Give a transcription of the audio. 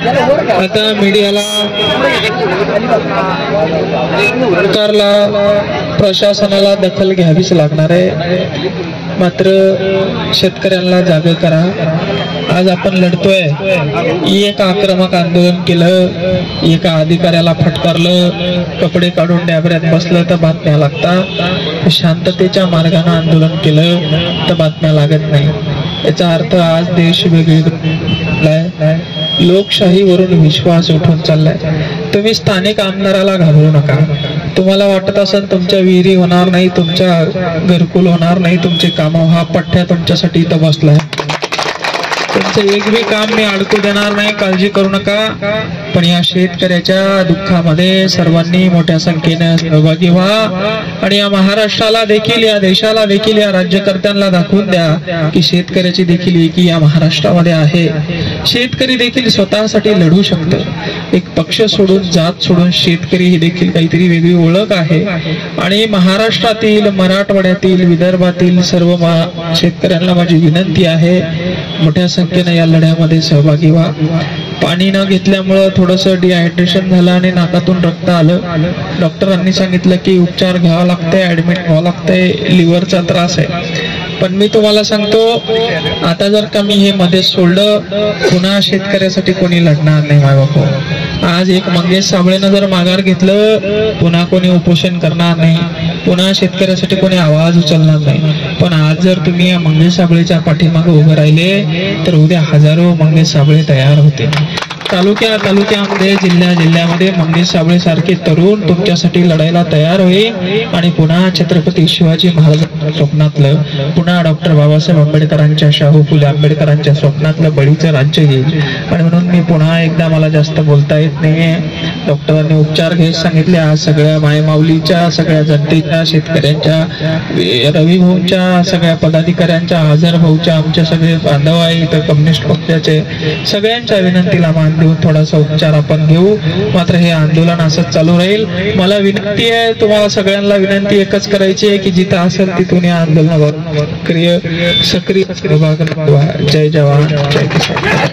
आता मीडियाला सरकारला प्रशासनाला दखल घ्यावीच लागणार आहे, मात्र शेतकऱ्यांना जागे करा। आज आपण लढतोय, एक आक्रमक आंदोलन केलं, एका अधिकाऱ्याला फटकारलं, कपडे काढून डॅबऱ्यात बसलं तर बातम्या लागतात, शांततेच्या मार्गाने आंदोलन केलं तर बातम्या लागत नाही। याचा अर्थ आज देश वेगळा, लोकशाहीवरून विश्वास उठून चाललाय। तुम्ही स्थानिक आमदाराला घाबरू नका। तुम्हाला वाटत असेल तुमच्या विहिरी होणार नाही, तुमच्या घरकुल होणार नाही, तुमचे काम, हा पठ्ठ्या तुमच्यासाठी इथं बसलाय, तुमचं एक बी काम मी अडकू देणार नाही, काळजी करू नका। पण या शेतकऱ्याच्या दुःखामध्ये सर्वांनी मोठ्या संख्येने सहभागी व्हा आणि या महाराष्ट्राला देखील, या देशाला देखील, या राज्यकर्त्यांना दाखवून द्या की शेतकऱ्याची देखील एकी या महाराष्ट्रामध्ये आहे। शेतकरी देखील स्वतःसाठी लढू शकतो। एक पक्ष सोडून, जात सोडून शेतकरी ही देखील काहीतरी वेगळी ओळख आहे। आणि महाराष्ट्रातील, मराठवाड्यातील, विदर्भातील सर्व शेतकऱ्यांना माझी विनंती आहे, मोठ्या संख्येने या लढ्यामध्ये सहभागी व्हा। पाणी न घेतल्यामुळे थोडंसं डिहायड्रेशन झालं आणि नाकातून रक्त आलं। डॉक्टरांनी सांगितलं की उपचार घ्यावा लागतंय, ऍडमिट व्हावं लागतंय, लिव्हरचा त्रास आहे। पण मी तुम्हाला सांगतो, आता जर का मी हे मध्ये सोडलं, पुन्हा शेतकऱ्यासाठी कोणी लढणार नाही माय बापू। आज एक मंगेश साबळेनं जर माघार घेतलं, पुन्हा कोणी उपोषण करणार नाही, पुन्हा शेतकऱ्यासाठी कोणी आवाज उचलणार नाही। पण आज जर तुम्ही या मंगेश साबळेच्या पाठीमागे उभे राहिले तर उद्या हजारो मंगेश साबळे तयार होते। तालुक्यामध्ये, जिल्ह्यामध्ये मंगेश साबळे सारखे तरुण तुमच्यासाठी लढायला तयार होईल आणि पुन्हा छत्रपती शिवाजी महाराजांच्या स्वप्नातलं, पुन्हा डॉक्टर बाबासाहेब आंबेडकरांच्या, शाहू फुले आंबेडकरांच्या स्वप्नातलं बळीचं राज्य येईल। आणि म्हणून मी पुन्हा एकदा, मला जास्त बोलता येत नाहीये, डॉक्टरांनी उपचार घ्यायला सांगितले। आज सगळ्या मायमाऊलीच्या, सगळ्या जनतेच्या, शेतकऱ्यांच्या, रवी भाऊंच्या, सगळ्या पदाधिकाऱ्यांच्या, आझर भाऊच्या, आमच्या सगळे बांधव आहे तर कम्युनिस्ट पक्षाचे, सगळ्यांच्या विनंतीला मान देऊन थोडासा उपचार आपण घेऊ। मात्र हे आंदोलन असंच चालू राहील। मला विनंती आहे, तुम्हाला सगळ्यांना विनंती एकच करायची आहे की जिथं असेल तिथून या आंदोलनावर सक्रिय सहभाग नोंदवा। जय जवान, जय किसान।